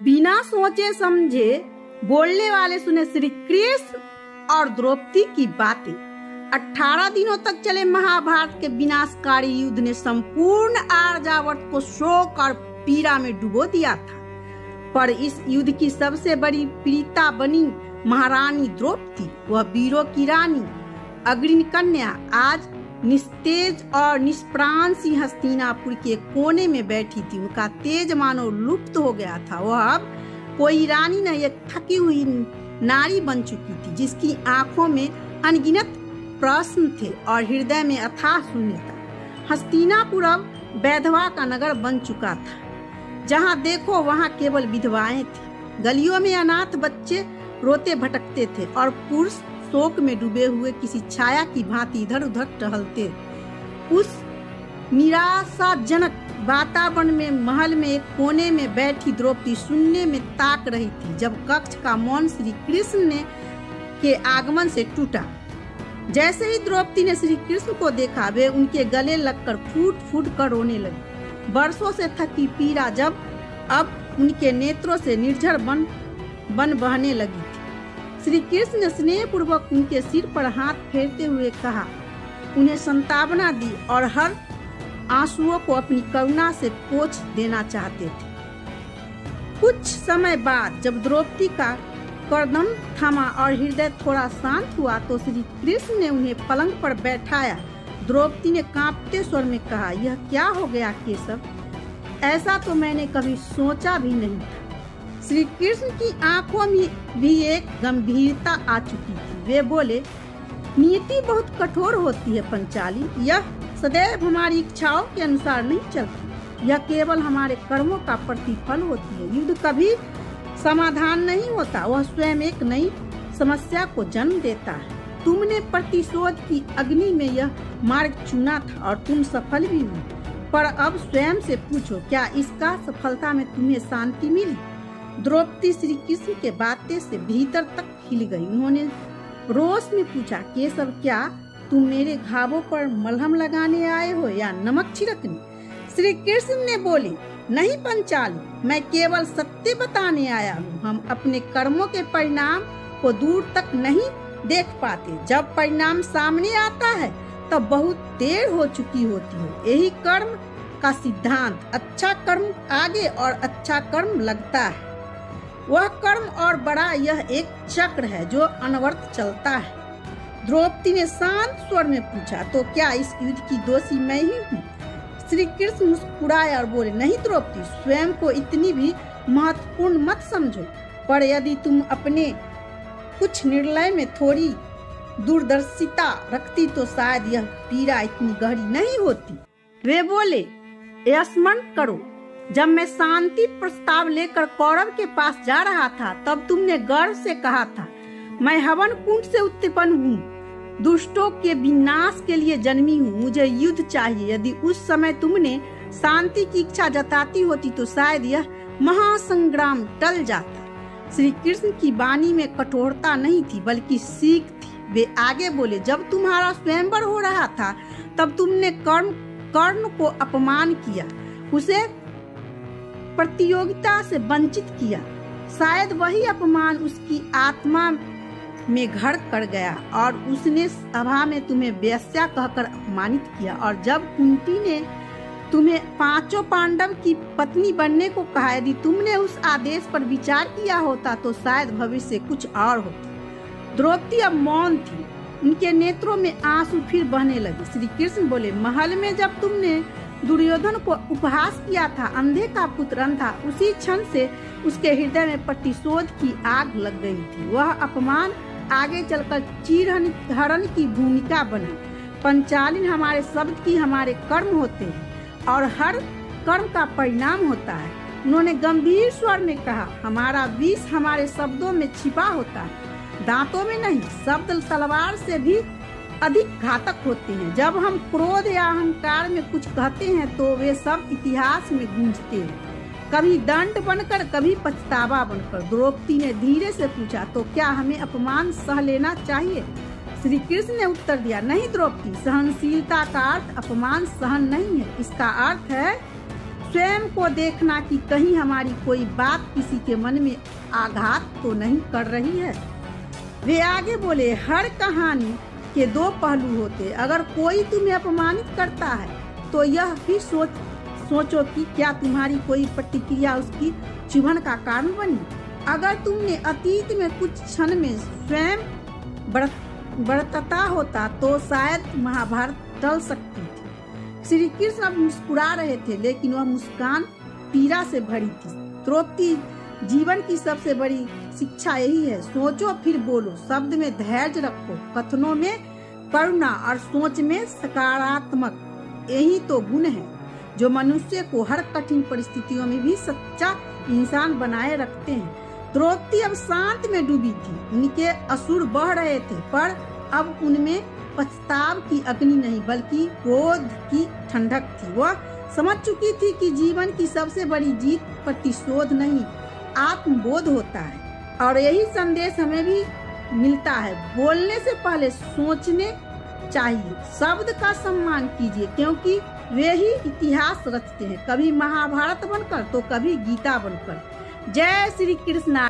बिना सोचे समझे बोलने वाले सुने श्री कृष्ण और द्रौपदी की बातें। 18 दिनों तक चले महाभारत के विनाशकारी युद्ध ने संपूर्ण आर्यावर्त को शोक और पीड़ा में डुबो दिया था। पर इस युद्ध की सबसे बड़ी पीड़िता बनी महारानी द्रौपदी। वह वीरों की रानी, अग्नि कन्या, आज निस्तेज और निष्प्राण सी हस्तिनापुर के कोने में बैठी थी। उनका तेज मानो लुप्त हो गया था। वह अब कोई रानी न, एक थकी हुई नारी बन चुकी थी, जिसकी आंखों में अनगिनत प्रश्न थे और हृदय में अथाह शून्यता। हस्तिनापुर अब वैधवा का नगर बन चुका था। जहाँ देखो वहाँ केवल विधवाएं थी। गलियों में अनाथ बच्चे रोते भटकते थे और पुरुष शोक में डूबे हुए किसी छाया की भांति इधर उधर टहलते। उस निराशाजनक वातावरण में महल में एक कोने में बैठी द्रौपदी शून्य में ताक रही थी जब कक्ष का मौन श्री कृष्ण के आगमन से टूटा। जैसे ही द्रौपदी ने श्री कृष्ण को देखा, वे उनके गले लगकर फूट फूट कर रोने लगी। वर्षों से थकी पीड़ा जब अब उनके नेत्रों से निर्झर बन बहने लगी थी। श्री कृष्ण ने स्नेह पूर्वक उनके सिर पर हाथ फेरते हुए कहा, उन्हें सांत्वना दी और हर आंसुओं को अपनी करुणा से पोंछ देना चाहते थे। कुछ समय बाद जब द्रौपदी का करदम थमा और हृदय थोड़ा शांत हुआ तो श्री कृष्ण ने उन्हें पलंग पर बैठाया। द्रौपदी ने कांपते स्वर में कहा, यह क्या हो गया केशव? ऐसा तो मैंने कभी सोचा भी नहीं था। श्री कृष्ण की आंखों में भी एक गंभीरता आ चुकी थी। वे बोले, नियति बहुत कठोर होती है पंचाली। यह सदैव हमारी इच्छाओं के अनुसार नहीं चलती। यह केवल हमारे कर्मों का प्रतिफल होती है। युद्ध कभी समाधान नहीं होता, वह स्वयं एक नई समस्या को जन्म देता है। तुमने प्रतिशोध की अग्नि में यह मार्ग चुना था और तुम सफल भी हुई। पर अब स्वयं से पूछो, क्या इसका सफलता में तुम्हें शांति मिली? द्रौपदी श्री कृष्ण के बातें से भीतर तक हिल गई। उन्होंने रोष में पूछा, केशव, क्या तुम मेरे घावों पर मलहम लगाने आए हो या नमक छिड़कने? श्री कृष्ण ने बोले, नहीं पंचाली, मैं केवल सत्य बताने आया हूँ। हम अपने कर्मों के परिणाम को दूर तक नहीं देख पाते। जब परिणाम सामने आता है तब बहुत देर हो चुकी होती है। यही कर्म का सिद्धांत, अच्छा कर्म आगे और अच्छा कर्म लगता है। वह कर्म और बड़ा, यह एक चक्र है जो अनवरत चलता है। द्रौपदी ने शांत स्वर में पूछा, तो क्या इस युद्ध की दोषी मैं ही हूँ? श्री कृष्ण मुस्कुराए और बोले, नहीं द्रौपदी, स्वयं को इतनी भी महत्वपूर्ण मत समझो। पर यदि तुम अपने कुछ निर्णय में थोड़ी दूरदर्शिता रखती तो शायद यह पीड़ा इतनी गहरी नहीं होती। वे बोले, स्मरण करो, जब मैं शांति प्रस्ताव लेकर कौरव के पास जा रहा था तब तुमने गर्व से कहा था, मैं हवन कुंड से उत्पन्न हूँ, दुष्टों के विनाश के लिए जन्मी हूँ, मुझे युद्ध चाहिए। यदि उस समय तुमने शांति की इच्छा जताती होती तो शायद यह महासंग्राम टल जाता। श्री कृष्ण की वाणी में कठोरता नहीं थी बल्कि सीख थी। वे आगे बोले, जब तुम्हारा स्वयंवर हो रहा था तब तुमने कर्ण को अपमान किया, उसे प्रतियोगिता से वंचित किया। शायद वही अपमान उसकी आत्मा में घर कर गया और उसने सभा में तुम्हें वेश्या कहकर अपमानित किया। और जब कुंती ने तुम्हें 5 पांडव की पत्नी बनने को कहा, यदि तुमने उस आदेश पर विचार किया होता तो शायद भविष्य कुछ और होता। द्रौपदी अब मौन थी, उनके नेत्रों में आंसू फिर बहने लगे। श्री कृष्ण बोले, महल में जब तुमने दुर्योधन को उपहास किया था, अंधे का पुत्र अंधा, उसी क्षण से उसके हृदय में प्रतिशोध की आग लग गई थी। वह अपमान आगे चलकर चीरहरण की भूमिका बना। पंचालिन, हमारे शब्द की हमारे कर्म होते हैं और हर कर्म का परिणाम होता है। उन्होंने गंभीर स्वर में कहा, हमारा विष हमारे शब्दों में छिपा होता है, दांतों में नहीं। शब्द तलवार से भी अधिक घातक होते हैं। जब हम क्रोध या अहंकार में कुछ कहते हैं तो वे सब इतिहास में गूंजते हैं, कभी दंड बनकर, कभी पछतावा बनकर। द्रौपदी ने धीरे से पूछा, तो क्या हमें अपमान सह लेना चाहिए? श्री कृष्ण ने उत्तर दिया, नहीं द्रौपदी, सहनशीलता का अर्थ अपमान सहन नहीं है। इसका अर्थ है स्वयं को देखना कि कहीं हमारी कोई बात किसी के मन में आघात तो नहीं कर रही है। वे आगे बोले, हर कहानी के दो पहलू होते। अगर कोई तुम्हें अपमानित करता है तो यह भी सोचो कि क्या तुम्हारी कोई प्रतिक्रिया उसकी चुभन का कारण बनी। अगर तुमने अतीत में कुछ क्षण में स्वयं बरतता होता तो शायद महाभारत टल सकती थी। श्री कृष्ण अब मुस्कुरा रहे थे, लेकिन वह मुस्कान पीड़ा से भरी थी। द्रौपदी, जीवन की सबसे बड़ी शिक्षा यही है, सोचो फिर बोलो, शब्द में धैर्य रखो, कथनों में करुणा और सोच में सकारात्मक। यही तो गुण है जो मनुष्य को हर कठिन परिस्थितियों में भी सच्चा इंसान बनाए रखते हैं। द्रौपदी अब शांत में डूबी थी। उनके असुर बह रहे थे, पर अब उनमें पछताव की अग्नि नहीं बल्कि क्रोध की ठंडक थी। वह समझ चुकी थी कि जीवन की सबसे बड़ी जीत प्रतिशोध नहीं, आत्मबोध होता है। और यही संदेश हमें भी मिलता है। बोलने से पहले सोचने चाहिए। शब्द का सम्मान कीजिए, क्योंकि वे ही इतिहास रचते हैं, कभी महाभारत बनकर तो कभी गीता बनकर। जय श्री कृष्ण।